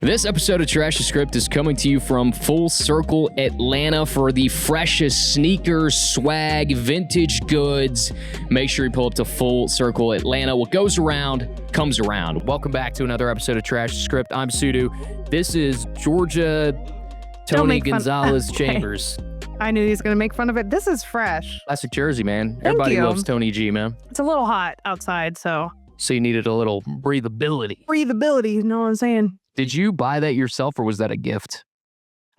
This episode of Trash the Script is coming to you from Full Circle Atlanta for the freshest sneakers, swag, vintage goods. Make sure you pull up to Full Circle Atlanta. What goes around comes around. Welcome back to another episode of Trash the Script. I'm Sudu. This is Georgia Tony Gonzalez Chambers. I knew he was going to make fun of it. This is fresh. Classic Jersey, man. Thank Everybody you. loves Tony G, man. It's a little hot outside, so. So you needed a little breathability. Breathability, you know what I'm saying? Did you buy that yourself or was that a gift?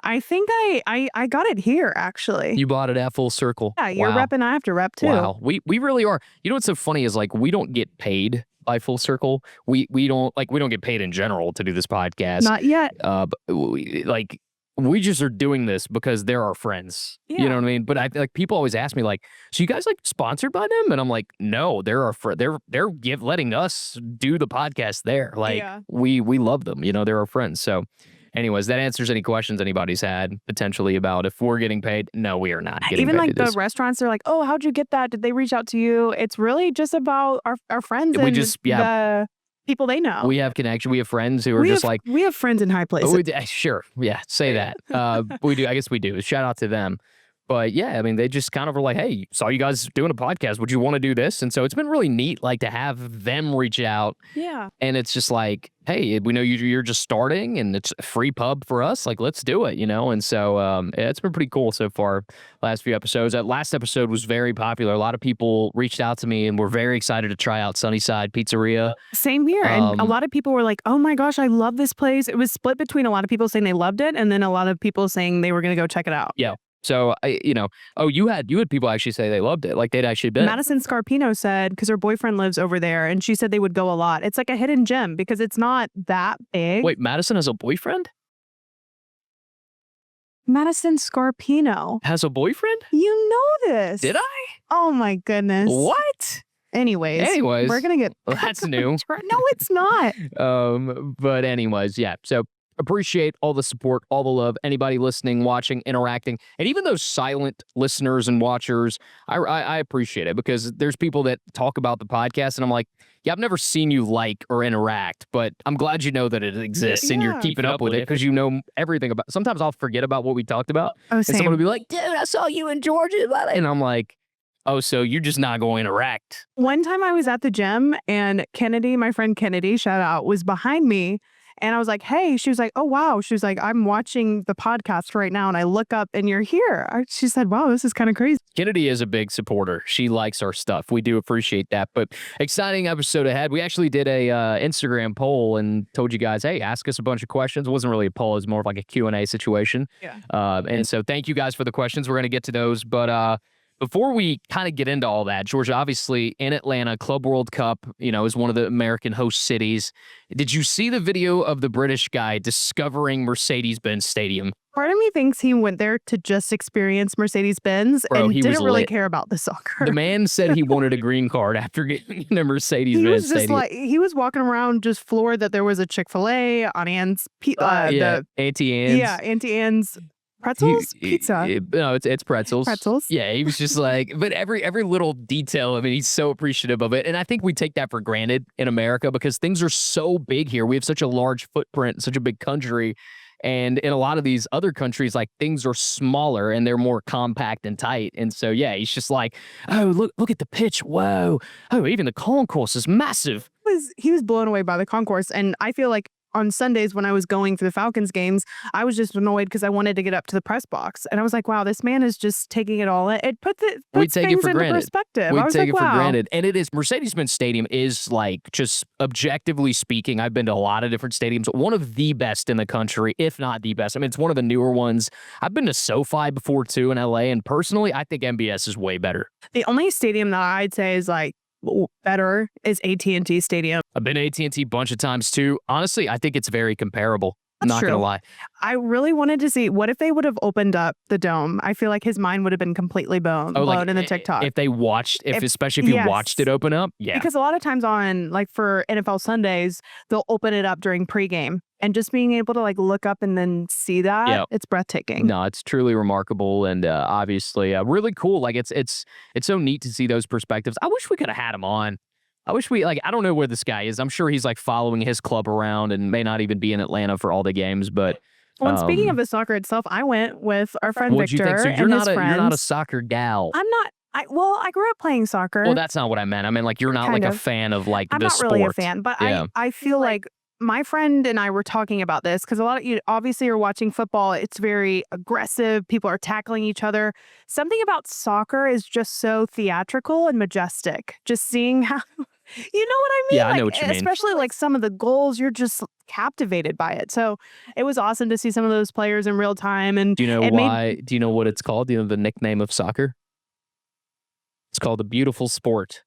I think I got it here, actually. You bought it at Full Circle? Yeah, you're Wow. repping, I have to rep, too. Wow, we really are. You know what's so funny is like we don't get paid by Full Circle. We don't get paid in general to do this podcast. Not yet. But we just are doing this because they're our friends. Yeah. You know what I mean? But people always ask me like, so you guys like sponsored by them? And I'm like, no, they're our they're letting us do the podcast there. Like Yeah. we love them. You know, they're our friends. So. Anyways, that answers any questions anybody's had potentially about if we're getting paid. No, we are not getting Even paid. like the restaurants, they're like, oh, how'd you get that? Did they reach out to you? It's really just about our friends and the people they know. We have connection. We have friends who are just like... We have friends in high places. Sure. Yeah, say that. We do. I guess we do. Shout out to them. But yeah, I mean, they just kind of were like, hey, saw you guys doing a podcast. Would you want to do this? And so it's been really neat, like, to have them reach out. Yeah. And it's just like, hey, we know you're just starting and it's a free pub for us. Like, let's do it, you know? And so it's been pretty cool so far, last few episodes. That last episode was very popular. A lot of people reached out to me and were very excited to try out Sunnyside Pizzeria. Same here. And a lot of people were like, oh my gosh, I love this place. It was split between a lot of people saying they loved it and then a lot of people saying they were going to go check it out. Yeah. So, you had people actually say they loved it. Like they'd actually been. Madison Scarpino said, because her boyfriend lives over there, and she said they would go a lot. It's like a hidden gem because it's not that big. Wait, Madison has a boyfriend? Madison Scarpino. Has a boyfriend? You know this. Did I? Oh my goodness. What? Anyways. We're going to get... Well, that's new. No, it's not. But anyways, yeah. So appreciate all the support, all the love, anybody listening, watching, interacting, and even those silent listeners and watchers. I appreciate it because there's people that talk about the podcast and I'm like, yeah, I've never seen you like or interact, but I'm glad you know that it exists and you're keeping up with it because you know everything about. Sometimes I'll forget about what we talked about. Oh, and same. someone will be like, dude, I saw you in Georgia. And I'm like, oh, so you're just not going to interact. One time I was at the gym and Kennedy, my friend Kennedy, shout out, was behind me. And I was like, hey, she was like, oh, wow. She was like, I'm watching the podcast right now. And I look up and you're here. She said, wow, this is kind of crazy. Kennedy is a big supporter. She likes our stuff. We do appreciate that. But exciting episode ahead. We actually did a Instagram poll and told you guys, hey, ask us a bunch of questions. It wasn't really a poll. It was more of like a Q&A situation. Yeah. And so thank you guys for the questions. We're going to get to those. But before we kind of get into all that, Georgia, obviously in Atlanta, Club World Cup, is one of the American host cities. Did you see the video of the British guy discovering Mercedes Benz Stadium? Part of me thinks he went there to just experience Mercedes Benz and didn't really care about the soccer. The man said he wanted a green card after getting in a Mercedes Benz Stadium. He was walking around just floored that there was a Chick-fil-A on Ann's. Auntie Anne's. Yeah, Auntie Anne's. Pretzels? Pizza. No, it's pretzels. Pretzels. Yeah, he was just like, but every little detail, I mean, he's so appreciative of it. And I think we take that for granted in America because things are so big here. We have such a large footprint, such a big country. And in a lot of these other countries, like things are smaller and they're more compact and tight. And so, yeah, he's just like, oh, look at the pitch. Whoa. Oh, even the concourse is massive. He was blown away by the concourse. And I feel like on Sundays when I was going for the Falcons games, I was just annoyed because I wanted to get up to the press box. And I was like, wow, this man is just taking it all in. It puts things into perspective. We take it for granted. And it is, Mercedes Benz Stadium is like, just objectively speaking, I've been to a lot of different stadiums, one of the best in the country, if not the best. I mean, it's one of the newer ones. I've been to SoFi before too in LA, and personally, I think MBS is way better. The only stadium that I'd say is like, better is AT&T Stadium. I've been to AT&T a bunch of times too. Honestly, I think it's very comparable. That's not true. Gonna lie. I really wanted to see what if they would have opened up the dome. I feel like his mind would have been completely blown in the TikTok. If they watched, especially if you watched it open up, yeah. Because a lot of times on like for NFL Sundays, they'll open it up during pregame, and just being able to like look up and then see that, it's breathtaking. No, it's truly remarkable, and obviously really cool. Like it's so neat to see those perspectives. I wish we could have had him on. I wish we I don't know where this guy is. I'm sure he's like following his club around and may not even be in Atlanta for all the games. But Well, and speaking of the soccer itself, I went with our friend what'd you think? Victor So and his you're not a friends. soccer gal. I'm not. I grew up playing soccer. Well, that's not what I meant. I mean, like you're not Kind like a of. fan of like I'm the not sport. really a fan, but Yeah. I feel like my friend and I were talking about this because a lot of you obviously are watching football. It's very aggressive. People are tackling each other. Something about soccer is just so theatrical and majestic. Just seeing how, you know what I mean? Yeah, I know Like, what you mean. especially like some of the goals, you're just captivated by it. So it was awesome to see some of those players in real time. And Do you know it why? Do you know what it's called? Do you know the nickname of soccer? It's called the beautiful sport.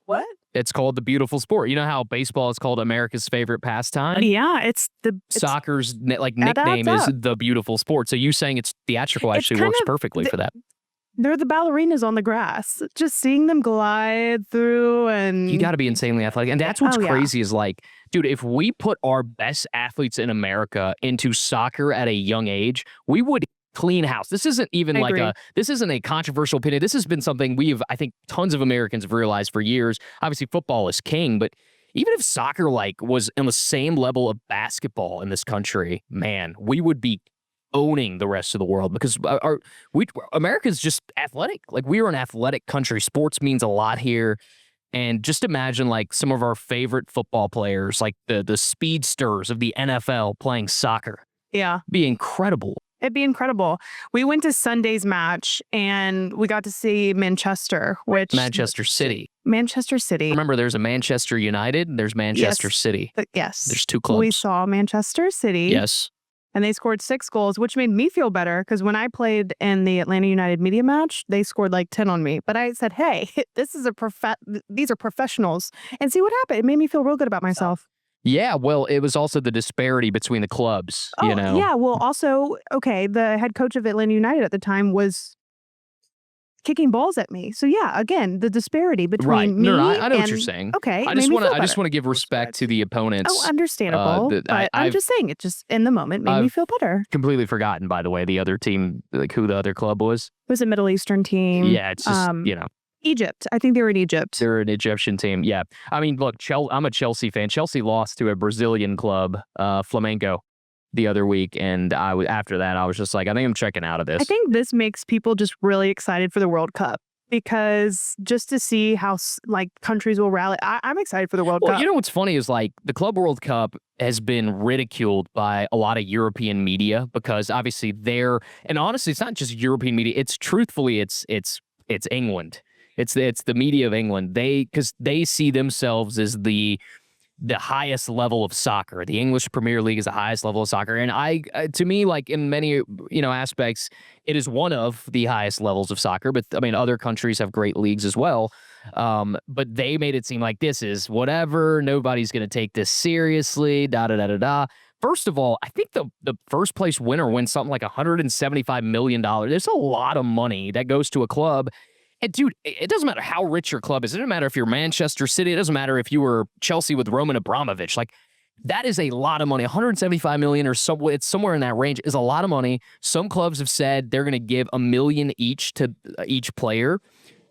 what? It's called the beautiful sport. You know how baseball is called America's favorite pastime? Yeah, it's Soccer's that nickname adds is up. the beautiful sport. So you saying it's theatrical It's actually kind works of perfectly for that. they're the ballerinas on the grass. Just seeing them glide through and You got to be insanely athletic. And that's what's Oh, yeah. crazy is like, dude, if we put our best athletes in America into soccer at a young age, we would clean house. This isn't even I like agree. this isn't a controversial opinion. This has been something I think tons of Americans have realized for years. Obviously, football is king, but even if soccer like was on the same level of basketball in this country, man, we would be owning the rest of the world because America's just athletic. Like we are an athletic country. Sports means a lot here. And just imagine like some of our favorite football players, like the speedsters of the NFL playing soccer. Yeah. Be incredible. It'd be incredible. We went to Sunday's match and we got to see Manchester, which Manchester City. Manchester City. Remember, there's a Manchester United and there's Manchester City. Yes. There's two clubs. We saw Manchester City. Yes. And they scored 6 goals, which made me feel better because when I played in the Atlanta United media match, they scored like 10 on me. But I said, hey, these are professionals. And see what happened. It made me feel real good about myself. Yeah, well, it was also the disparity between the clubs, Oh, you know? yeah. Well, also, okay, the head coach of Atlanta United at the time was kicking balls at me. So yeah, again, the disparity between Right. me No, I know what you're and- saying. Okay, I it just made me want to feel I just better. want to give respect to the opponents. Oh, understandable. But I'm just saying, it just in the moment made me I've feel better. completely forgotten, by the way, the other team, like who the other club was. It was a Middle Eastern team. Yeah, it's just, you know, Egypt. I think they were in Egypt. they're an Egyptian team. Yeah. I mean, look, I'm a Chelsea fan. Chelsea lost to a Brazilian club, Flamengo, the other week. And after that, I was just like, I think I'm checking out of this. I think this makes people just really excited for the World Cup because just to see how like countries will rally. I'm excited for the World Well, Cup. you know what's funny is like the Club World Cup has been ridiculed by a lot of European media because obviously and honestly, it's not just European media. It's truthfully, it's England. It's the media of England. Because they see themselves as the highest level of soccer. The English Premier League is the highest level of soccer. And to me, like in many, aspects, it is one of the highest levels of soccer. But I mean, other countries have great leagues as well. But they made it seem like this is whatever. Nobody's going to take this seriously. Da da da da da. First of all, I think the first place winner wins something like $175 million. There's a lot of money that goes to a club. And dude, it doesn't matter how rich your club is. It doesn't matter if you're Manchester City. It doesn't matter if you were Chelsea with Roman Abramovich. Like that is a lot of money. 175 million or so, it's somewhere in that range is a lot of money. Some clubs have said they're going to give $1 million each to each player.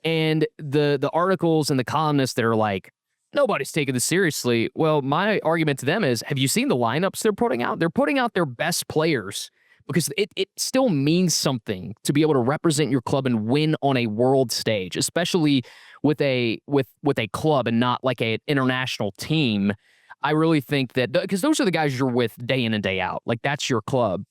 And the articles and the columnists that are like, nobody's taking this seriously. Well, my argument to them is, have you seen the lineups they're putting out? They're putting out their best players. Because it still means something to be able to represent your club and win on a world stage, especially with a club and not like an international team. I really think that because those are the guys you're with day in and day out. Like that's your club.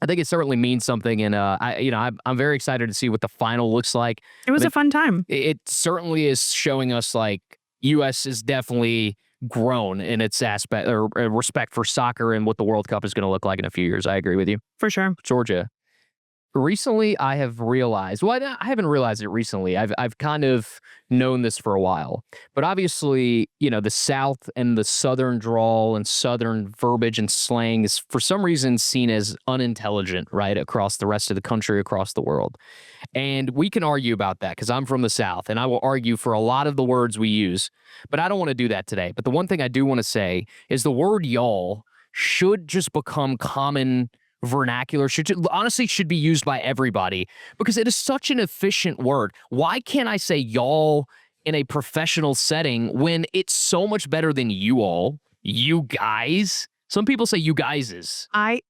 I think it certainly means something, and I'm very excited to see what the final looks like. It was a fun time. It certainly is showing us like U.S. is definitely grown in its aspect or respect for soccer and what the World Cup is going to look like in a few years. I agree with you. For sure. Georgia. Recently, I have realized, well, I haven't realized it recently. I've kind of known this for a while. But obviously, the South and the Southern drawl and Southern verbiage and slang is for some reason seen as unintelligent, right, across the rest of the country, across the world. And we can argue about that because I'm from the South and I will argue for a lot of the words we use. But I don't want to do that today. But the one thing I do want to say is the word y'all should just become common vernacular, honestly should be used by everybody because it is such an efficient word. Why can't I say y'all in a professional setting when it's so much better than you all, you guys. Some people say you guyses. I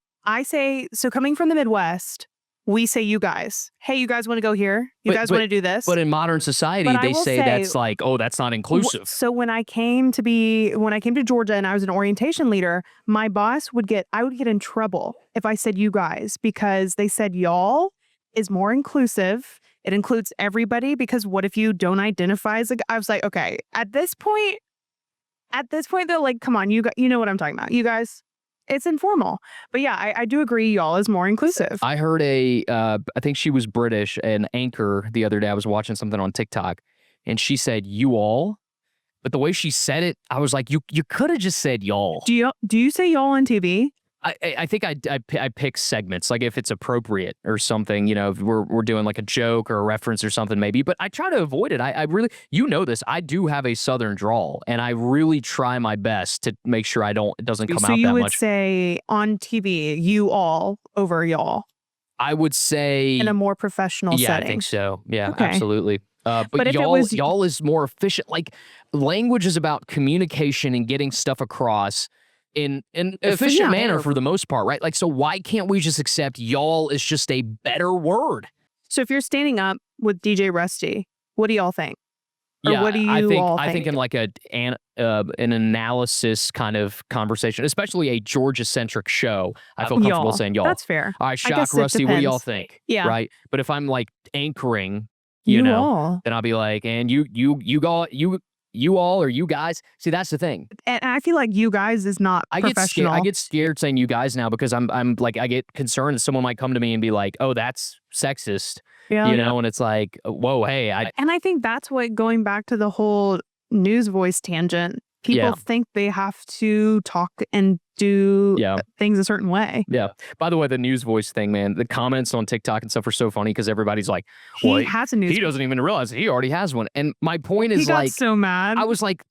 say, so coming from the Midwest, we say you guys. Hey, you guys want to go here? You guys want to do this? But in modern society, they say that's like, oh, that's not inclusive. So when I came to Georgia and I was an orientation leader, my boss I would get in trouble if I said you guys, because they said y'all is more inclusive. It includes everybody, because what if you don't identify as I was like, okay, at this point, they're like, come on, you know what I'm talking about. You guys. It's informal. But yeah, I do agree y'all is more inclusive. I heard I think she was British, an anchor the other day. I was watching something on TikTok and she said you all. But the way she said it, I was like, you could have just said y'all. Do you say y'all on TV? I think I pick segments, like if it's appropriate or something, if we're doing like a joke or a reference or something maybe, but I try to avoid it. I really, this, I do have a Southern drawl and I really try my best to make sure it doesn't come out that much. So you would say on TV, you all over y'all? I would say in a more professional setting. Yeah, I think so. Yeah, okay. Absolutely. But if y'all is more efficient. Like language is about communication and getting stuff across in an efficient manner for the most part, right? Like, so why can't we just accept y'all is just a better word? So if you're standing up with DJ Rusty, what do y'all think? Or what do you all think? I think in like an analysis kind of conversation, especially a Georgia-centric show, I feel comfortable saying y'all. That's fair. All right, Shock, Rusty, what do y'all think? Yeah. Right? But if I'm like anchoring, then I'll be like, and you all or you guys. See, that's the thing. And I feel like you guys is not professional. I get scared saying you guys now because I'm like, I get concerned that someone might come to me and be like, oh, that's sexist. Yeah. And it's like, whoa, hey. And I think that's what, going back to the whole news voice tangent, people think they have to talk and do things a certain way. Yeah. By the way, the news voice thing, man, the comments on TikTok and stuff are so funny because everybody's like, well, he has a news he doesn't even realize he already has one. And my point is, he got so mad. I was like,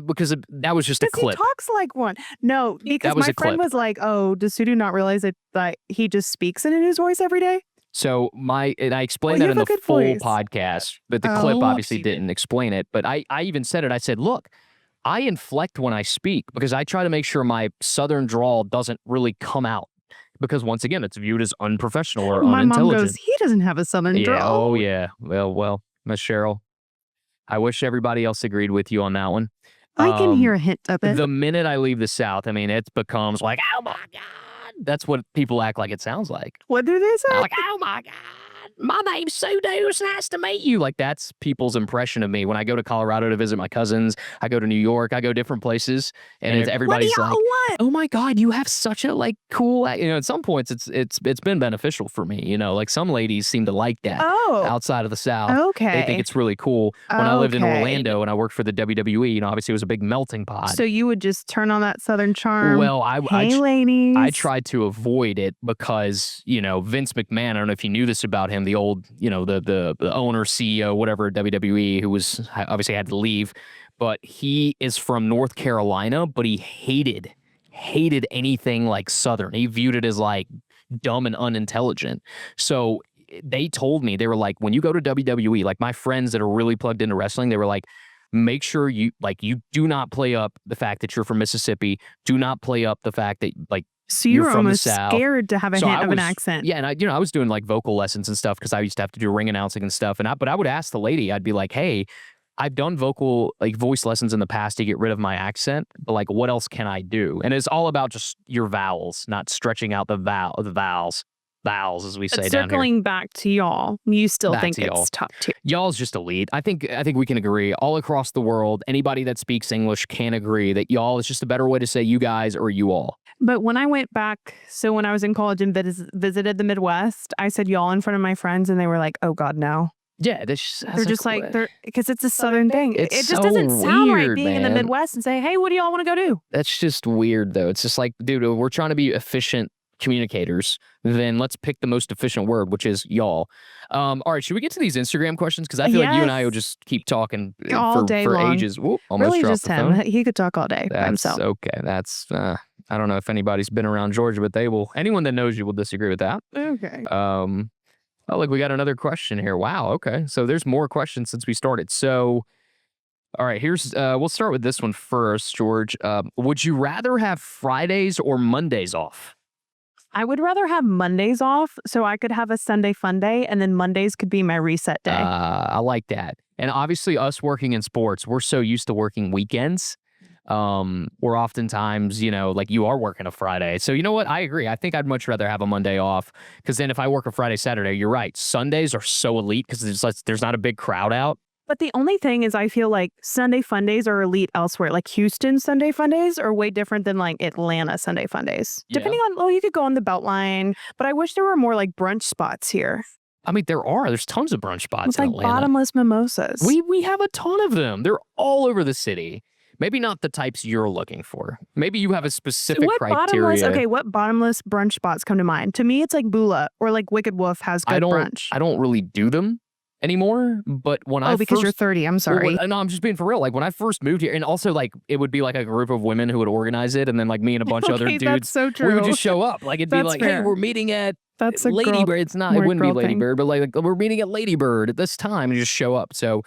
because that was just a clip. He talks like one. No, because my friend was like, oh, does Sudu not realize that he just speaks in a news voice every day? So and I explained that in the full podcast, but the clip obviously didn't explain it. But I even said it. I said, look, I inflect when I speak because I try to make sure my Southern drawl doesn't really come out. Because once again, it's viewed as unprofessional or unintelligent. My mom goes, he doesn't have a Southern drawl. Oh, yeah. Well, Miss Cheryl, I wish everybody else agreed with you on that one. I can hear a hint of it. The minute I leave the South, I mean, it becomes like, oh, my God. That's what people act like it sounds like. What do they say? Like, oh, my God. My name's Sudu. It's nice to meet you. Like, that's people's impression of me. When I go to Colorado to visit my cousins, I go to New York, I go different places, and everybody's like, oh my God, you have such a like cool, at some points it's been beneficial for me, like some ladies seem to like that outside of the South. Okay. They think it's really cool. When I lived in Orlando and I worked for the WWE, obviously it was a big melting pot. So you would just turn on that Southern charm. Well, ladies. I tried to avoid it because, Vince McMahon, I don't know if you knew this about him, the old, the owner, CEO, whatever, WWE, who was obviously had to leave, but he is from North Carolina, but he hated anything like Southern. He viewed it as like dumb and unintelligent. So they told me, they were like, when you go to WWE, like my friends that are really plugged into wrestling, they were like, make sure you do not play up the fact that you're from Mississippi. Do not play up the fact that so you're almost scared to have a hint of an accent. Yeah, and I was doing like vocal lessons and stuff because I used to have to do ring announcing and stuff. But I would ask the lady, I'd be like, hey, I've done voice lessons in the past to get rid of my accent, but like, what else can I do? And it's all about just your vowels, not stretching out the vowels, as we say down here. Circling back to y'all, you still think it's top tier. Y'all's just elite. I think we can agree all across the world. Anybody that speaks English can agree that y'all is just a better way to say you guys or you all. But when I went back, so when I was in college and visited the Midwest, I said y'all in front of my friends, and they were like, "Oh God, no." Yeah, they're just like because it's a Southern thing. It just doesn't sound right being in the Midwest and say, "Hey, what do y'all want to go do?" That's just weird, though. It's just like, dude, we're trying to be efficient communicators. Then let's pick the most efficient word, which is y'all. All right, should we get to these Instagram questions? Because I feel like you and I will just keep talking all day for long. Ages. Whoop, almost really, dropped just the him. phone. He could talk all day by himself. Okay, that's. I don't know if anybody's been around Georgia, but they will. Anyone that knows you will disagree with that. Okay. Oh, look, we got another question here. Wow. Okay, so there's more questions since we started. So, All right, here's we'll start with this one first, George. Would you rather have Fridays or Mondays off? I would rather have Mondays off so I could have a Sunday fun day, and then Mondays could be my reset day. I like that. And obviously, us working in sports, we're so used to working weekends. We're oftentimes, like you are working a Friday. So you know what? I agree. I think I'd much rather have a Monday off because then if I work a Friday, Saturday, you're right. Sundays are so elite because there's not a big crowd out. But the only thing is I feel like Sunday fun days are elite elsewhere. Like Houston Sunday fun days are way different than like Atlanta Sunday fun days. Yeah. Depending on, you could go on the Beltline, but I wish there were more like brunch spots here I mean, there's tons of brunch spots with in like Atlanta. bottomless mimosas. We have a ton of them. They're all over the city. Maybe not the types you're looking for. Maybe you have a specific criteria. What bottomless brunch spots come to mind? To me, it's like Bula or like Wicked Wolf has good brunch. I don't really do them anymore, but because you're 30, I'm sorry. Well, no, I'm just being for real. Like when I first moved here, and also like it would be like a group of women who would organize it, and then like me and a bunch of other dudes, that's so true. we would just show up. Like it'd be That's like, hey, fair. we're meeting at That's a Lady girl- Bird. It more wouldn't be girl Lady thing. Bird, but like we're meeting at Lady Bird at this time, and just show up. So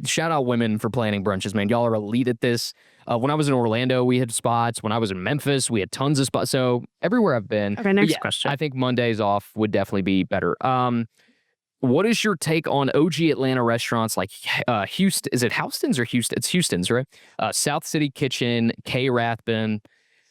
shout out women for planning brunches, man. Y'all are elite at this. When I was in Orlando, we had spots. When I was in Memphis, we had tons of spots. So everywhere I've been. Okay, next question. I think Mondays off would definitely be better. What is your take on OG Atlanta restaurants like Houston? Is it Houston's or Houston? It's Houston's, right? South City Kitchen, K. Rathbun.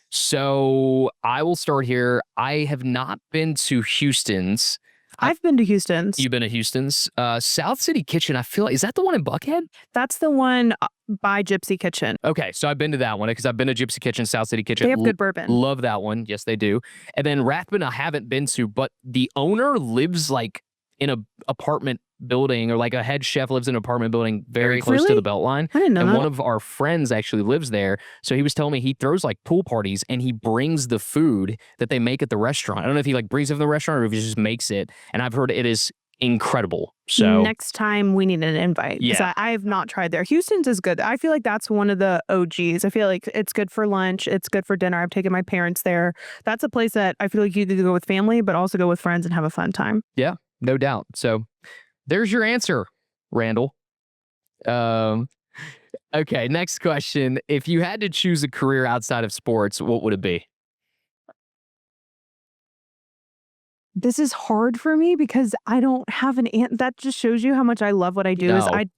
So I will start here. I have not been to Houston's. I've been to Houston's. You've been to Houston's. South City Kitchen, I feel like, is that the one in Buckhead? That's the one by Gypsy Kitchen. Okay, so I've been to that one because I've been to Gypsy Kitchen, South City Kitchen. They have good bourbon. Love that one. Yes, they do. And then Rathbun, I haven't been to, but the owner lives like in a apartment building, or like a head chef lives in an apartment building very close to the Beltline. I didn't know And that. one of our friends actually lives there. So he was telling me he throws like pool parties and he brings the food that they make at the restaurant. I don't know if he like brings it from the restaurant or if he just makes it. And I've heard it is incredible. So next time we need an invite. Yeah. I have not tried there. Houston's is good. I feel like that's one of the OGs. I feel like it's good for lunch. It's good for dinner. I've taken my parents there. That's a place that I feel like you could go with family, but also go with friends and have a fun time. Yeah, no doubt. So there's your answer, Randall. Okay, next question. If you had to choose a career outside of sports, what would it be? This is hard for me because I don't have an that just shows you how much I love what I do.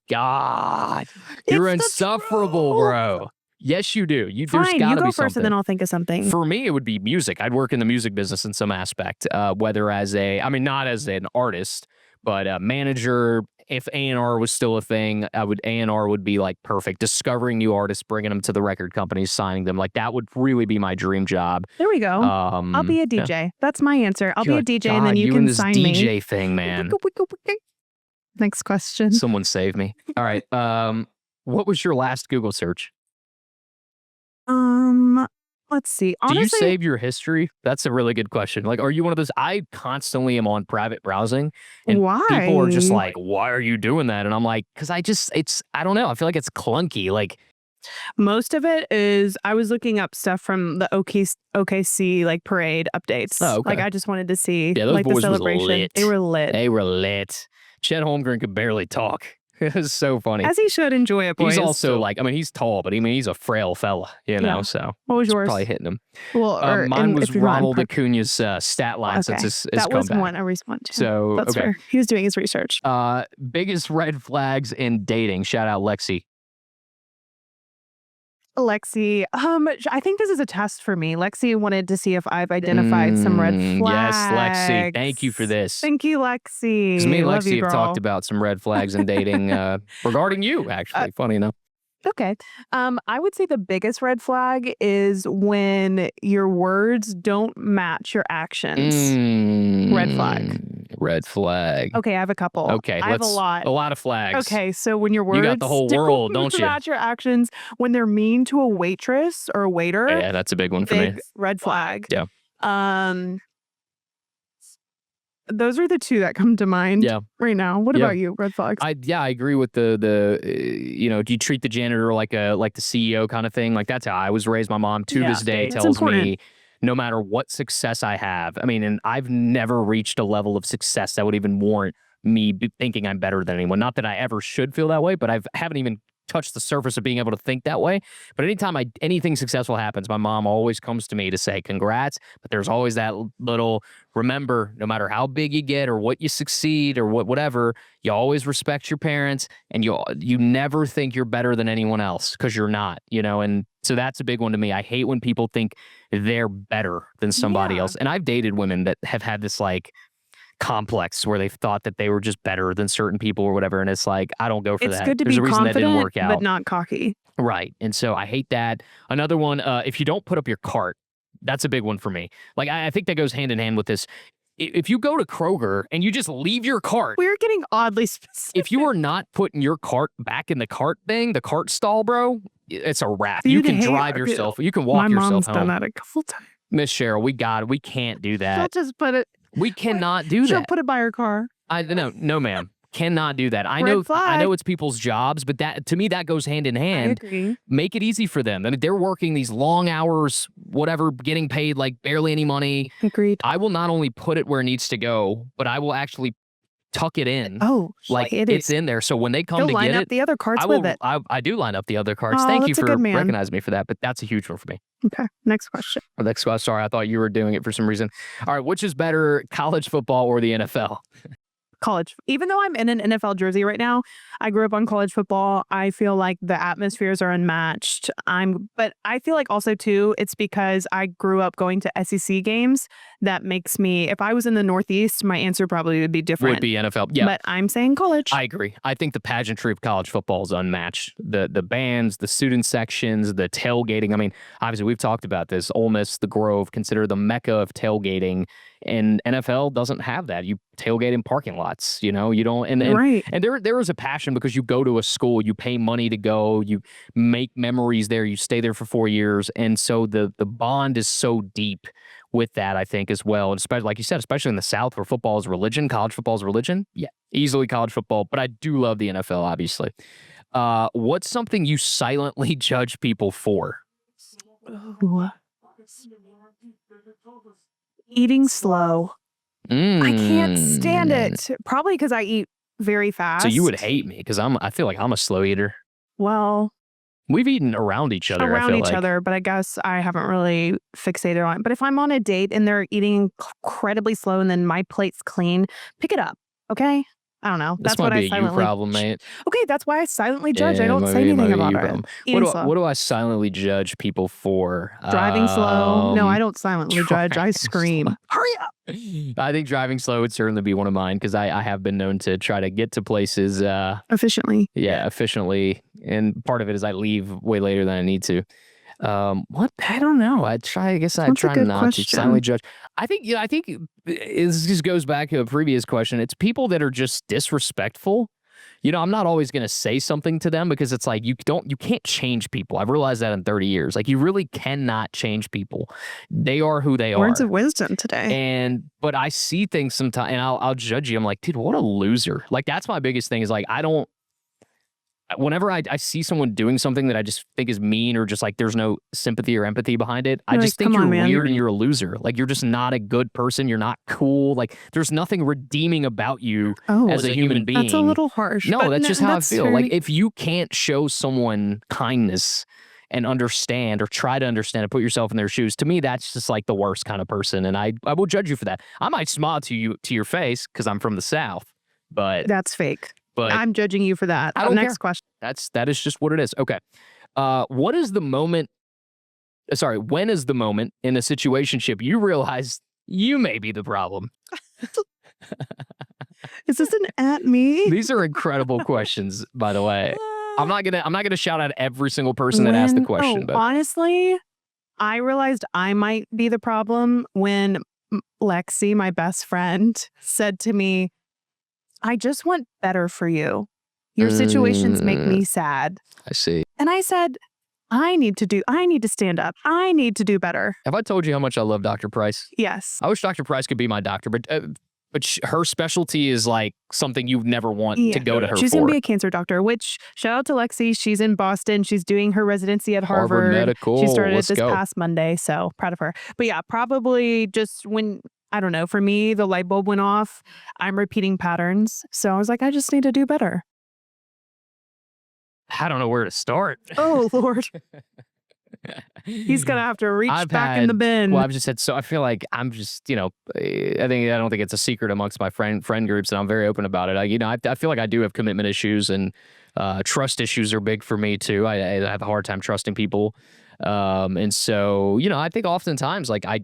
God, you're It's the insufferable, truth. bro. Yes, you do. There's Fine, gotta you go be first something. and then I'll think of something. For me, it would be music. I'd work in the music business in some aspect, whether as not as an artist, but a manager. If A&R was still a thing, A&R would be like perfect. Discovering new artists, bringing them to the record companies, signing them. Like that would really be my dream job. There we go. I'll be a DJ. Yeah. That's my answer. I'll be a DJ and then you can sign me. You and this DJ thing, man. Next question. Someone save me. All right. What was your last Google search? Let's see. Honestly, do you save your history? That's a really good question. Like, are you one of those? I constantly am on private browsing, and why? People are just like, "Why are you doing that?" And I'm like, "Cause I don't know. I feel like it's clunky." Like, most of it is I was looking up stuff from the OKC like parade updates. Oh, okay. Like I just wanted to see those like the boys celebration. Was lit. They were lit. They were lit. Chet Holmgren could barely talk. It was so funny. As he should. Enjoy it, boys. He's also like, he's tall, but he's a frail fella, Yeah. so what was yours? Probably hitting him. Well, mine was Ronald Acuna's stat line since his that was comeback. one I responded to. So that's fair. He was doing his research. Biggest red flags in dating. Shout out Lexi. Lexi, I think this is a test for me. Lexi wanted to see if I've identified some red flags. Yes, Lexi. Thank you for this. Thank you, Lexi. Because me and Love Lexi you, have girl. talked about some red flags in dating regarding you, actually. Funny enough. Okay. I would say the biggest red flag is when your words don't match your actions. Red flag. Red flag. Okay, I have a couple. Okay, I have a lot. A lot of flags. Okay, so when your words you got the whole world, don't you? match your actions, when they're mean to a waitress or a waiter. Yeah, that's a big one for me. Red flag. Yeah. Those are the two that come to mind right now. What about you? Red flags? I agree with the do you treat the janitor like the CEO kind of thing? Like that's how I was raised. My mom to this day tells me no matter what success I have, and I've never reached a level of success that would even warrant me thinking I'm better than anyone. Not that I ever should feel that way, but I haven't even touched the surface of being able to think that way. But anytime anything successful happens, my mom always comes to me to say congrats. But there's always that little remember, no matter how big you get or what you succeed or whatever, you always respect your parents, and you never think you're better than anyone else, because you're not, and so that's a big one to me. I hate when people think they're better than somebody else. And I've dated women that have had this like complex where they've thought that they were just better than certain people or whatever. And it's like, I don't go for that. It's good to There's be a reason that didn't confident, work out. but not cocky. Right. And so I hate that. Another one, if you don't put up your cart, that's a big one for me. Like, I think that goes hand in hand with this. If you go to Kroger and you just leave your cart, We're getting oddly specific. if you are not putting your cart back in the cart thing, the cart stall, bro, it's a wrap. Dude, You can hey, drive yourself. You can walk My yourself mom's home. done that a couple times. Miss Cheryl, we can't do She'll that. just put it. We cannot do She'll that. put it by her car. No, ma'am. Cannot do that. I Red know flag. it's people's jobs, but that, to me, that goes hand in I hand. agree. Make it easy for them. I mean, they're working these long hours, whatever, getting paid like barely any money. Agreed. I will not only put it where it needs to go, but I will actually tuck it in. Oh, Like it it's is. in there. So when they come He'll to line get up it, the other carts I will. with it. I do line up the other cards. Oh, Thank you that's a for good man. recognizing me for that. But that's a huge one for me. Okay, next question. Sorry, I thought you were doing it for some reason. All right, which is better, college football or the NFL? College. Even though I'm in an NFL jersey right now, I grew up on college football. I feel like the atmospheres are unmatched. But I feel like also too, it's because I grew up going to SEC games that makes me, if I was in the Northeast, my answer probably would be different. Would be NFL. Yeah. But I'm saying college. I agree. I think the pageantry of college football is unmatched. The bands, the student sections, the tailgating. I mean, obviously we've talked about this. Ole Miss, the Grove, considered the mecca of tailgating, and NFL doesn't have that. You tailgate in parking lots. You don't. Right. And there is a passion because you go to a school, you pay money to go, you make memories there, you stay there for 4 years, and so the bond is so deep with that, I think, as well. And especially, like you said, especially in the South where football is religion, college football is religion. Yeah, easily college football, but I do love the NFL, obviously. What's something you silently judge people for? Ooh. Eating slow. I can't stand it. Probably because I eat very fast. So you would hate me because I feel like I'm a slow eater. Well, we've eaten around each other. I feel like. other, but I guess I haven't really fixated on it. But if I'm on a date and they're eating incredibly slow and then my plate's clean, pick it up. Okay. I don't know. This might be a you problem, mate. Okay, that's why I silently judge. Yeah, I don't say anything about it. What do I silently judge people for? Driving slow. No, I don't silently judge. I scream. Hurry up. I think driving slow would certainly be one of mine because I have been known to try to get to places efficiently. Yeah, efficiently. And part of it is I leave way later than I need to. What? I don't know. I try not to silently judge. I think this just goes back to a previous question. It's people that are just disrespectful. I'm not always going to say something to them because it's like you can't change people. I've realized that in 30 years. Like you really cannot change people. They are who they are. Words of wisdom today. But I see things sometimes and I'll judge you. I'm like, dude, what a loser. Like that's my biggest thing is like whenever I see someone doing something that I just think is mean or just like there's no sympathy or empathy behind it, I just think you're weird and you're a loser. Like you're just not a good person. You're not cool. Like there's nothing redeeming about you as a human being. That's a little harsh. No, that's just how I feel. Like if you can't show someone kindness and understand or try to understand and put yourself in their shoes, to me, that's just like the worst kind of person. And I will judge you for that. I might smile to your face because I'm from the South, but that's fake. But I'm judging you for that. I don't Next care. question. That is just what it is. Okay. What is the moment? Sorry, when is the moment in a situationship you realize you may be the problem? Is this an at me? These are incredible questions, by the way. I'm not gonna shout out every single person that asked the question. But honestly, I realized I might be the problem when Lexi, my best friend, said to me, I just want better for you. Your situations make me sad. I see. And I said, I need to stand up. I need to do better. Have I told you how much I love Dr. Price? Yes. I wish Dr. Price could be my doctor, but her specialty is like something you never want to go to her She's for. going to be a cancer doctor, which shout out to Lexi. She's in Boston. She's doing her residency at Harvard. Medical. She started this past Monday, so proud of her. But yeah, probably just when, I don't know, for me, the light bulb went off. I'm repeating patterns. So I was like, I just need to do better. I don't know where to start. Oh, Lord. He's going to have to reach back in the bin. Well, I've just had, so I feel like I'm just, I don't think it's a secret amongst my friend groups, and I'm very open about it. I feel like I do have commitment issues, and trust issues are big for me too. I have a hard time trusting people. And so, I think oftentimes like I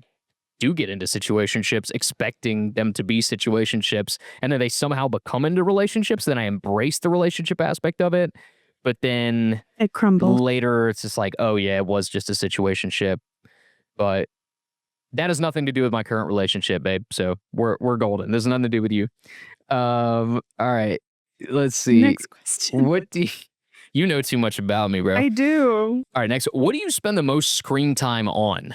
do get into situationships expecting them to be situationships, and then they somehow become into relationships. Then I embrace the relationship aspect of it. But then it crumbled. Later, it's just like, oh yeah, it was just a situationship. But that has nothing to do with my current relationship, babe. So we're golden. There's nothing to do with you. All right. Let's see. Next question. What do you know too much about me, bro? I do. All right, next. What do you spend the most screen time on?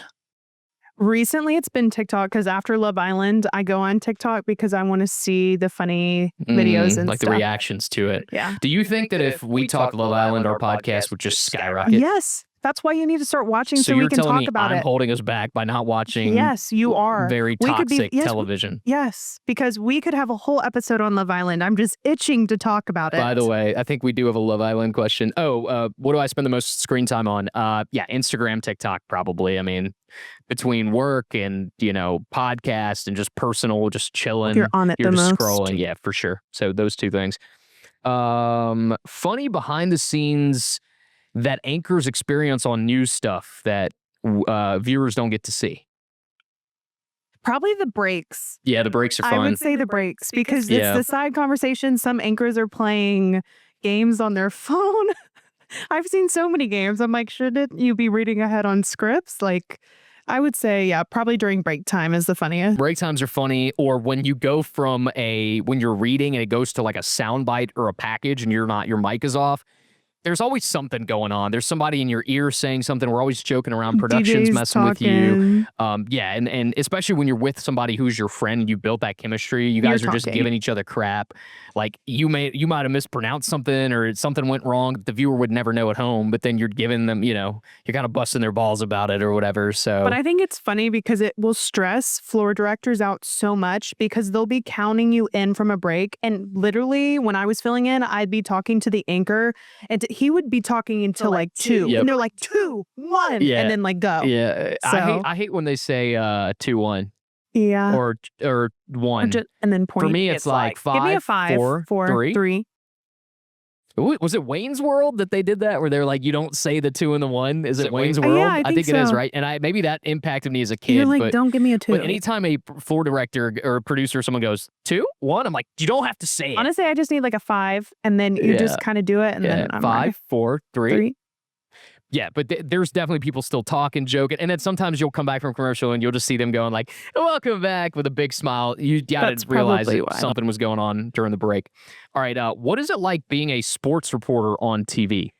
Recently, it's been TikTok, because after Love Island, I go on TikTok because I want to see the funny videos and like stuff. the reactions to it. Yeah. Do you think that if we talk Love Island, our podcast would just skyrocket? Yes. That's why you need to start watching so we can talk about it. I'm holding us back by not watching. Yes, you are. Very toxic television. Yes, because we could have a whole episode on Love Island. I'm just itching to talk about it. By the way, I think we do have a Love Island question. Oh, what do I spend the most screen time on? Yeah, Instagram, TikTok, probably. I mean, between work and, podcast and just personal, just chilling. You're on it You're the just most. scrolling. Yeah, for sure. So those two things. Funny behind the scenes that anchors experience on news stuff that viewers don't get to see. Probably the breaks. Yeah, the breaks are fun. I would say the breaks, because it's the side conversation. Some anchors are playing games on their phone. I've seen so many games. I'm like, shouldn't you be reading ahead on scripts? Like, I would say, yeah, probably during break time is the funniest. Break times are funny, or when you go from when you're reading and it goes to like a soundbite or a package and your mic is off. There's always something going on. There's somebody in your ear saying something. We're always joking around. Production's messing with you. Yeah, and especially when you're with somebody who's your friend and you built that chemistry, you guys are just giving each other crap. Like you might have mispronounced something, or something went wrong. The viewer would never know at home, but then you're giving them, you're kind of busting their balls about it or whatever. So, but I think it's funny because it will stress floor directors out so much, because they'll be counting you in from a break. And literally, when I was filling in, I'd be talking to the anchor, and he would be talking until like 2. Yep. And they're like 2, 1, and then like go. Yeah, So, I hate when they say 2-1. Yeah. Or 1. And then point. For me, it's like 5, give me a 5, 4, 3. Was it Wayne's World that they did that, where they're like, you don't say the 2 and the 1? Is it Wayne's World? Yeah, I think it is, so. right? And maybe that impacted me as a kid. You're like, don't give me a 2. But anytime a floor director or a producer or someone goes 2, 1, I'm like, you don't have to say it. Honestly, I just need like a 5, and then you just kind of do it, and then I'm 5, ready. 4, 3. 3. Yeah, but there's definitely people still talking, joking, and then sometimes you'll come back from commercial and you'll just see them going like, "Welcome back," with a big smile. You gotta realize that something was going on during the break. All right, what is it like being a sports reporter on TV?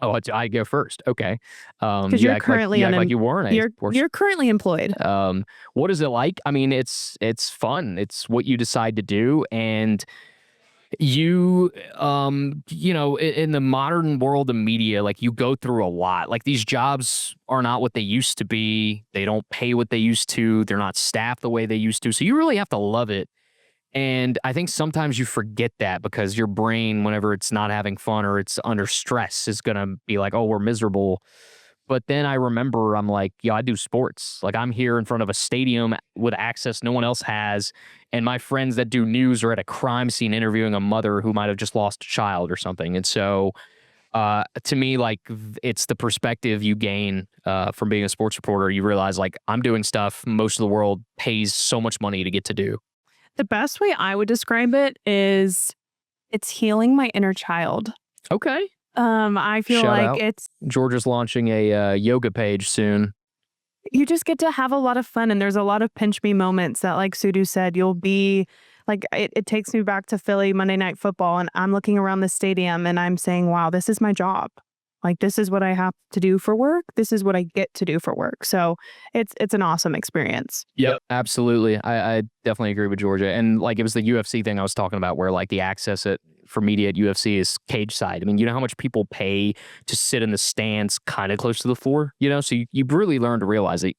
Oh, I go first. Okay, because you're currently like you weren't. You're currently employed. What is it like? I mean, it's fun. It's what you decide to do, and you in the modern world of media, like you go through a lot. Like these jobs are not what they used to be. They don't pay what they used to. They're not staffed the way they used to. So you really have to love it. And I think sometimes you forget that, because your brain, whenever it's not having fun or it's under stress, is going to be like, oh, we're miserable. But then I remember, I'm like, yeah, I do sports. Like I'm here in front of a stadium with access no one else has. And my friends that do news are at a crime scene interviewing a mother who might have just lost a child or something. And so to me, like it's the perspective you gain from being a sports reporter. You realize like I'm doing stuff most of the world pays so much money to get to do. The best way I would describe it is it's healing my inner child. Okay. I feel like Georgia's launching a yoga page soon. You just get to have a lot of fun, and there's a lot of pinch me moments that, like Sudu said, you'll be like, it takes me back to Philly Monday Night Football, and I'm looking around the stadium and I'm saying, wow, this is my job. Like, this is what I have to do for work. This is what I get to do for work. So it's an awesome experience. Yep, absolutely. I definitely agree with Georgia. And like, it was the UFC thing I was talking about, where like the access for media at UFC is cage side. I mean, you know how much people pay to sit in the stands kind of close to the floor, So you really learn to realize that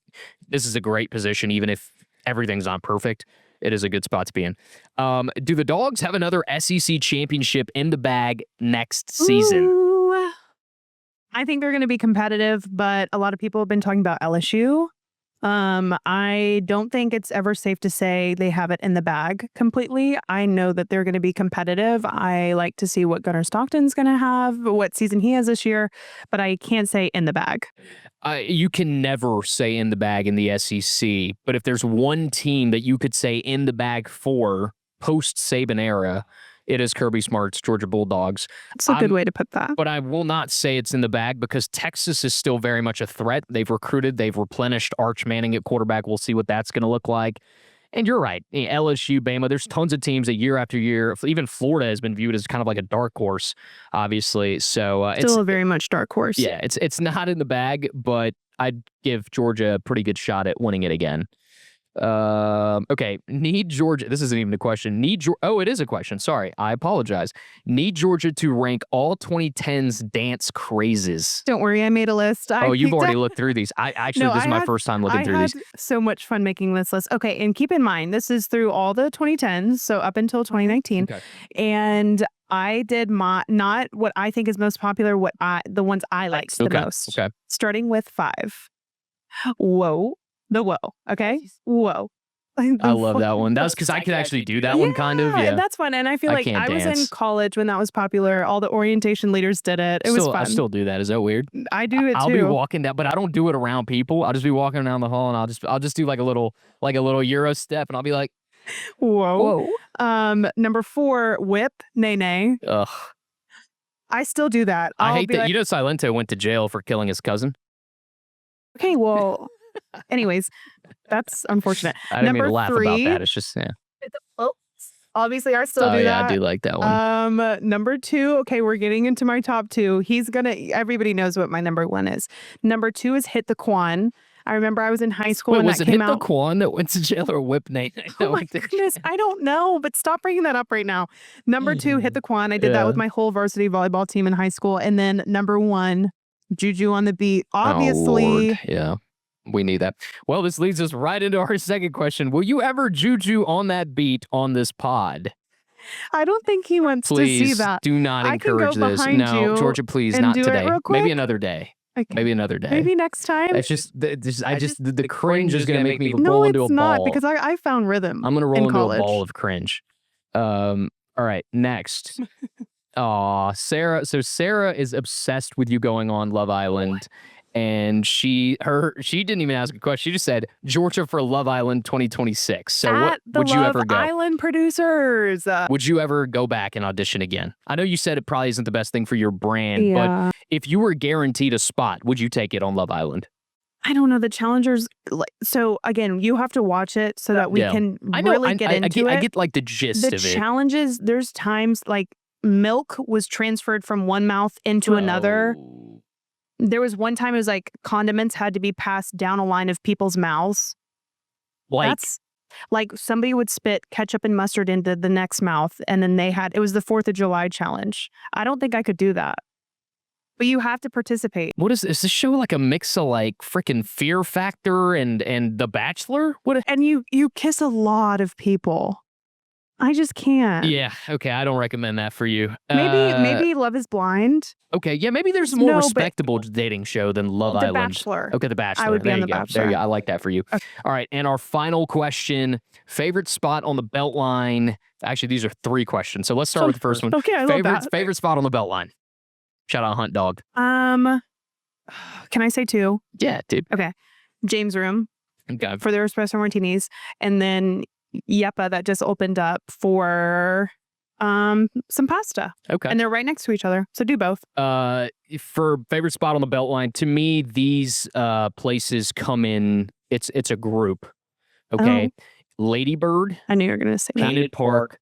this is a great position, even if everything's not perfect. It is a good spot to be in. Do the Dogs have another SEC championship in the bag next season? Ooh, I think they're going to be competitive, but a lot of people have been talking about LSU. I don't think it's ever safe to say they have it in the bag completely. I know that they're going to be competitive. I like to see what Gunnar Stockton's going to have, what season he has this year, but I can't say in the bag. You can never say in the bag in the SEC, but if there's one team that you could say in the bag for post Saban era, it is Kirby Smart's Georgia Bulldogs. That's a good way to put that. But I will not say it's in the bag because Texas is still very much a threat. They've recruited, they've replenished Arch Manning at quarterback. We'll see what that's going to look like. And you're right. LSU, Bama, there's tons of teams that year after year, even Florida has been viewed as kind of like a dark horse, obviously. So it's still a very much dark horse. Yeah, it's not in the bag, but I'd give Georgia a pretty good shot at winning it again. Okay. Need Georgia. This isn't even a question. Oh, it is a question. Sorry. I apologize. Need Georgia to rank all 2010s dance crazes. Don't worry. I made a list. You've already looked through these. This is my first time looking through these. I had so much fun making this list. Okay. And keep in mind, this is through all the 2010s. So up until 2019. Okay. And I did not what I think is most popular, the ones I liked the most. Okay. Starting with 5. Whoa. The whoa. Okay. Whoa. I love that one. That's because I could actually do that one kind of. Yeah. That's fun. And I feel like I was in college when that was popular. All the orientation leaders did it. It was fun. I still do that. Is that weird? I do it too. I'll be walking down, but I don't do it around people. I'll just be walking down the hall and I'll just do like a little Euro step and I'll be like, whoa. Number 4, whip, nay nay. Ugh. I still do that. I hate that. Silento went to jail for killing his cousin. Okay, well, anyways, that's unfortunate. I didn't mean to laugh about that. It's just, obviously, I still do that. Yeah, I do like that one. Number 2, okay, we're getting into my top 2. Everybody knows what my number 1 is. Number 2 is Hit the Quan. I remember I was in high school when that came out. Was it Hit the Quan that went to jail or Whip Nate? Oh my goodness, I don't know, but stop bringing that up right now. Number 2, Hit the Quan. I did that with my whole varsity volleyball team in high school. And then number 1, Juju on the Beat. Obviously. Oh, Lord. Yeah. We need that. Well, this leads us right into our second question. Will you ever Juju on that beat on this pod? I don't think he wants to see that. Do not encourage this. No, Georgia, please, not today. Maybe another day. Okay. Maybe another day. Maybe next time. It's just the cringe is going to make me roll into a ball. No, it's not, because I found rhythm. I'm going to roll into a ball of cringe. All right, next. Sarah. So Sarah is obsessed with you going on Love Island. And she didn't even ask a question. She just said Georgia for Love Island 2026. So what would you ever go? Island producers. Would you ever go back and audition again? I know you said it probably isn't the best thing for your brand, but if you were guaranteed a spot, would you take it on Love Island? I don't know. The challengers. So again, you have to watch it so that we can really get into it. I get like the gist of it. The challenges. There's times like milk was transferred from one mouth into another. There was one time it was like condiments had to be passed down a line of people's mouths. That's like somebody would spit ketchup and mustard into the next mouth, and then it was the 4th of July challenge. I don't think I could do that. But you have to participate. What is this show like a mix of like freaking Fear Factor and The Bachelor? And you kiss a lot of people. I just can't. Yeah. Okay. I don't recommend that for you. Maybe Love is Blind. Okay. Yeah. Maybe there's a more respectable dating show than Love Island. The Bachelor. Okay. The Bachelor. I would be on The Bachelor. There you go. I like that for you. Okay. All right. And our final question, favorite spot on the Beltline. Actually, these are 3 questions. So let's start with the first one. Okay. I love that. Favorite spot on the Beltline. Shout out Hunt Dog. Can I say 2? Yeah, dude. Okay. James Room. Okay. For their espresso martinis. And then Yeppa that just opened up for some pasta. Okay. And they're right next to each other. So do both. For favorite spot on the Beltline, to me, these places come in, it's a group. Okay. Oh. Ladybird. I knew you were going to say that. Painted Park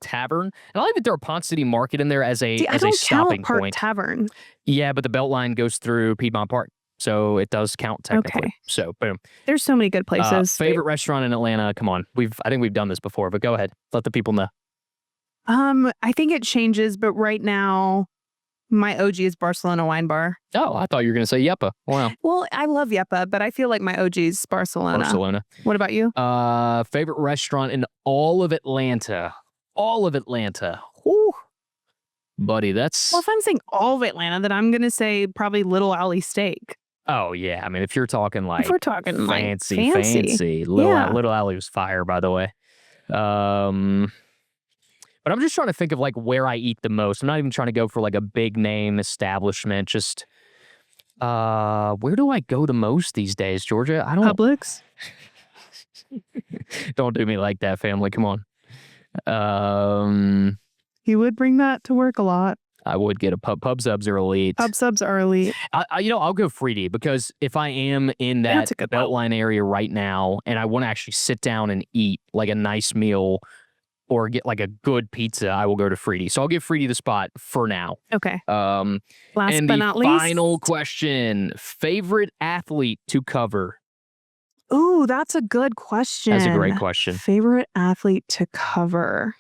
Tavern. And I like that there are Ponce City Market in there as a stopping point. I don't count Park Tavern. Yeah, but the Beltline goes through Piedmont Park. So it does count technically. Okay. So boom. There's so many good places. Favorite restaurant in Atlanta? Come on. I think we've done this before, but go ahead. Let the people know. I think it changes, but right now My OG is Barcelona Wine Bar. Oh, I thought you were going to say Yepa. Wow. Well, I love Yepa, but I feel like my OG is Barcelona. Barcelona. What about you? Favorite restaurant in all of Atlanta. All of Atlanta. Whew. Buddy, that's... Well, if I'm saying all of Atlanta, then I'm going to say probably Little Alley Steak. Oh, yeah. I mean, if you're talking like... If we're talking fancy. fancy. Little Alley was fire, by the way. But I'm just trying to think of like where I eat the most. I'm not even trying to go for like a big name establishment. Just where do I go the most these days, Georgia? I don't. Publix. Don't do me like that, family. Come on. He would bring that to work a lot. I would get a pub subs are elite. Pub subs are elite. I'll go Freedy because if I am in that Beltline area right now and I want to actually sit down and eat like a nice meal or get like a good pizza, I will go to Freedy. So I'll give Freedy the spot for now. Okay. Last but not least, final question: favorite athlete to cover? Ooh, that's a good question. That's a great question. Favorite athlete to cover?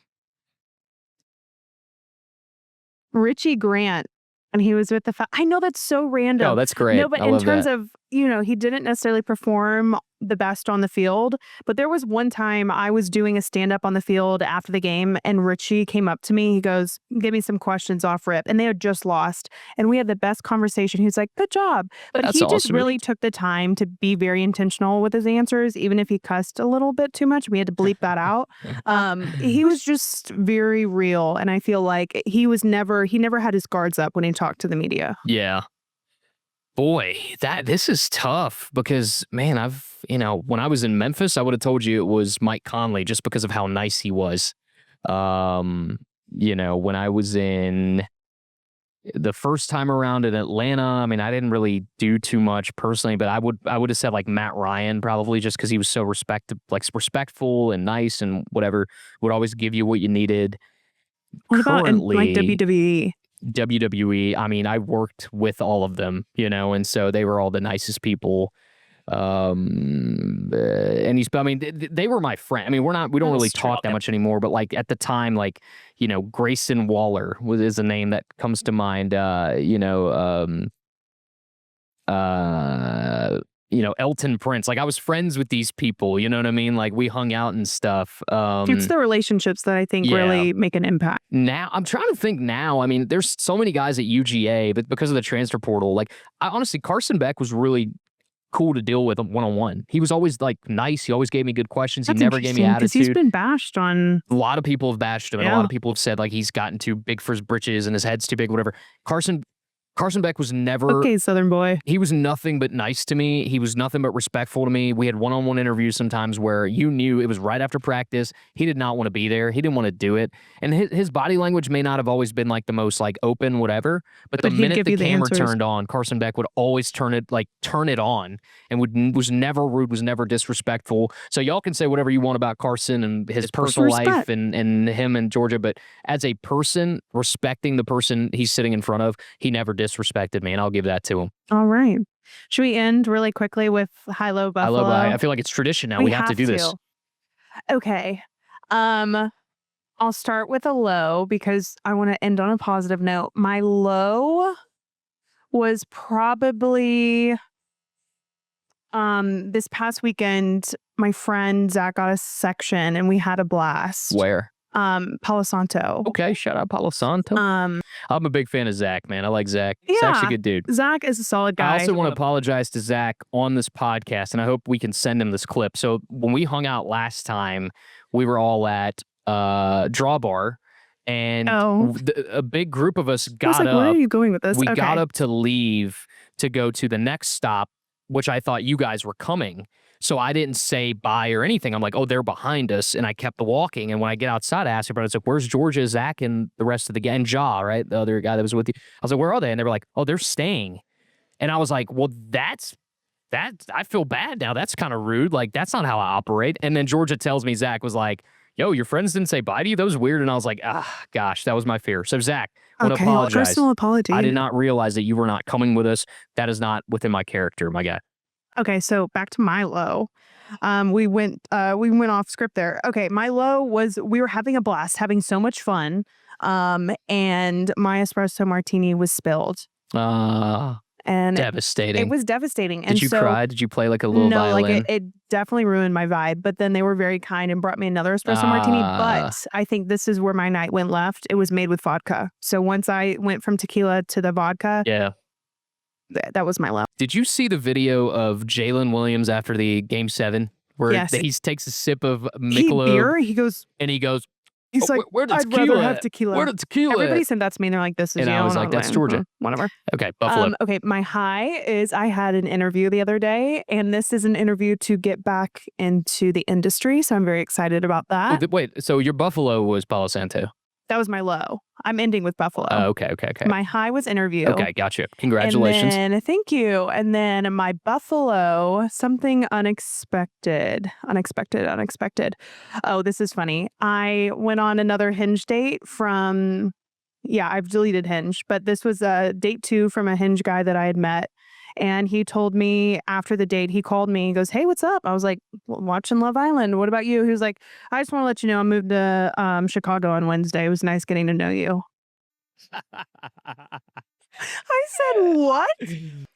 Richie Grant. And he was with the... I know that's so random. Oh, that's great. No, but in terms of, he didn't necessarily perform the best on the field. But there was one time I was doing a stand-up on the field after the game, and Richie came up to me. He goes, give me some questions off rip. And they had just lost. And we had the best conversation. He was like, good job. But he just really took the time to be very intentional with his answers, even if he cussed a little bit too much. We had to bleep that out. He was just very real. And I feel like he never had his guards up when he talked to the media. Yeah. Boy, this is tough because, man, when I was in Memphis, I would have told you it was Mike Conley just because of how nice he was. When I was in the first time around in Atlanta, I mean, I didn't really do too much personally, but I would have said like Matt Ryan probably just because he was so respectful and nice and whatever, would always give you what you needed. What about in like WWE? WWE, I mean, I worked with all of them, and so they were all the nicest people. And they were my friend. I mean, we don't really talk that much anymore, but like at the time, like, Grayson Waller is a name that comes to mind. Elton Prince. Like I was friends with these people, you know what I mean? Like we hung out and stuff. It's the relationships that I think really make an impact. Now, I'm trying to think now. I mean, there's so many guys at UGA, but because of the transfer portal, like honestly, Carson Beck was really cool to deal with one-on-one. He was always like nice. He always gave me good questions. That's he never gave me attitude. Because he's been bashed on. A lot of people have bashed him, and a lot of people have said like he's gotten too big for his britches and his head's too big, whatever. Carson Beck was never... Okay, Southern boy. He was nothing but nice to me. He was nothing but respectful to me. We had one-on-one interviews sometimes where you knew it was right after practice. He did not want to be there. He didn't want to do it. And his body language may not have always been like the most like open, whatever. But the minute the camera turned on, Carson Beck would always turn it on and was never rude, was never disrespectful. So y'all can say whatever you want about Carson and his personal life and him and Georgia. But as a person, respecting the person he's sitting in front of, he never disrespected me, and I'll give that to him. All right. Should we end really quickly with high-low Buffalo? I feel like it's tradition now. We have to do this. Okay. I'll start with a low because I want to end on a positive note. My low was probably this past weekend, my friend Zach got a section and we had a blast. Where? Palo Santo. Okay, shout out Palo Santo. I'm a big fan of Zach, man. I like Zach. Yeah, Zach's a good dude. Zach is a solid guy. I also want to apologize to Zach on this podcast, and I hope we can send him this clip. So when we hung out last time, we were all at Draw Bar, and a big group of us got up. Where are you going with this? We got up to leave to go to the next stop, which I thought you guys were coming. So I didn't say bye or anything. I'm like, oh, they're behind us. And I kept walking. And when I get outside, I asked everybody, I was like, where's Georgia, Zach, and the rest of the gang? And Ja, right? The other guy that was with you. I was like, where are they? And they were like, oh, they're staying. And I was like, well, I feel bad now. That's kind of rude. Like, that's not how I operate. And then Georgia tells me Zach was like, yo, your friends didn't say bye to you? That was weird. And I was like, gosh, that was my fear. So Zach, I want to apologize. Personal apology. I did not realize that you were not coming with us. That is not within my character, my guy. Okay, so back to my low. We went off script there. Okay, my low was we were having a blast, having so much fun. And my espresso martini was spilled. And Devastating. it was devastating. Did you cry? Did you play like a little violin? Like it definitely ruined my vibe. But then they were very kind and brought me another espresso martini. But I think this is where my night went left. It was made with vodka. So once I went from tequila to the vodka, that was my low. Did you see the video of Jalen Williams after the Game 7 where he takes a sip of Michelob beer? He goes, he's like, where I'd rather have tequila. Where did tequila? Everybody said that to me. And they're like, this is and you. I was like, that's Georgia. Whatever. Okay, Buffalo. Okay, my high is I had an interview the other day, and this is an interview to get back into the industry. So I'm very excited about that. Wait, so your Buffalo was Palo Santo? That was my low. I'm ending with Buffalo. Okay. My high was interview. Okay, gotcha. Congratulations. And thank you. And then my Buffalo, something unexpected. Oh, this is funny. I went on another Hinge date from, I've deleted Hinge, but this was date 2 from a Hinge guy that I had met. And he told me after the date, he called me, he goes, hey, what's up? I was like, watching Love Island. What about you? He was like, I just want to let you know I moved to Chicago on Wednesday. It was nice getting to know you. I said, what?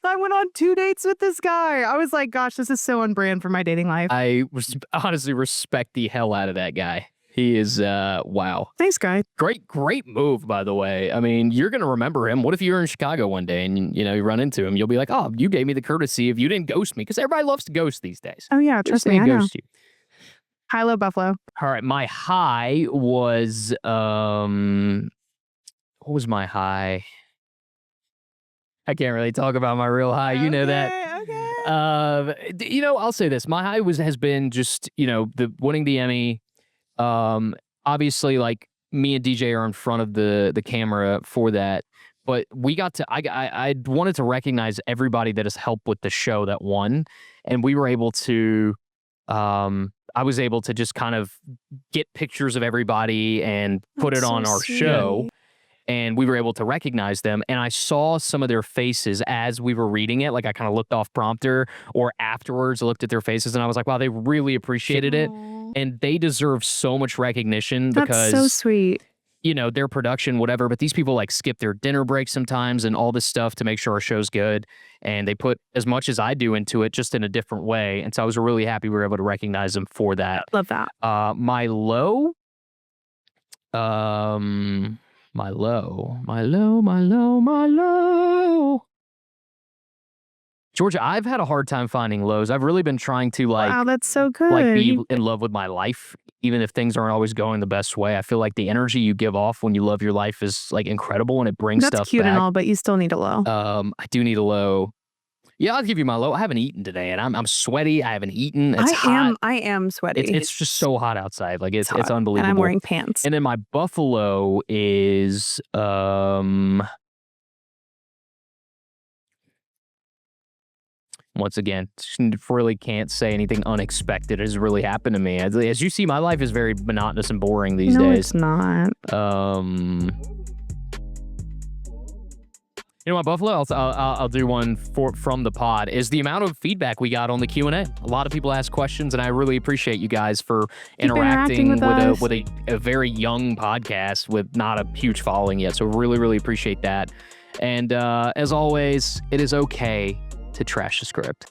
I went on 2 dates with this guy. I was like, gosh, this is so on brand for my dating life. I honestly respect the hell out of that guy. He is, wow. Thanks, guy. Great move, by the way. I mean, you're going to remember him. What if you're in Chicago one day and, you run into him? You'll be like, oh, you gave me the courtesy if you didn't ghost me. Because everybody loves to ghost these days. Oh, yeah. Trust me, I know. Ghost you. High, low, Buffalo. All right. My high was, what was my high? I can't really talk about my real high. You know that. Okay. I'll say this. My high has been just, the winning the Emmy. Obviously, like me and DJ are in front of the camera for that, but we got to. I wanted to recognize everybody that has helped with the show that won, and we were able to. I was able to just kind of get pictures of everybody and put it on our show. And we were able to recognize them. And I saw some of their faces as we were reading it. Like I kind of looked off prompter or afterwards, I looked at their faces and I was like, wow, they really appreciated it. And they deserve so much recognition because that's so sweet. Their production, whatever. But these people like skip their dinner breaks sometimes and all this stuff to make sure our show's good. And they put as much as I do into it, just in a different way. And so I was really happy we were able to recognize them for that. Love that. My low. My low. Georgia, I've had a hard time finding lows. I've really been trying to wow, that's so good. Like be in love with my life, even if things aren't always going the best way. I feel like the energy you give off when you love your life is like incredible and it brings stuff back. That's cute and all, but you still need a low. I do need a low. Yeah, I'll give you my low. I haven't eaten today, and I'm sweaty. I haven't eaten. It's hot. I am sweaty. It's just so hot outside. Like it's unbelievable. And I'm wearing pants. And then my Buffalo is once again, really can't say anything unexpected has really happened to me. As you see, my life is very monotonous and boring these days. No, it's not. You know what, Buffalo? I'll do one from the pod. Is the amount of feedback we got on the Q&A. A lot of people ask questions, and I really appreciate you guys for interacting with a very young podcast with not a huge following yet. So really, really appreciate that. And as always, it is okay to trash the script.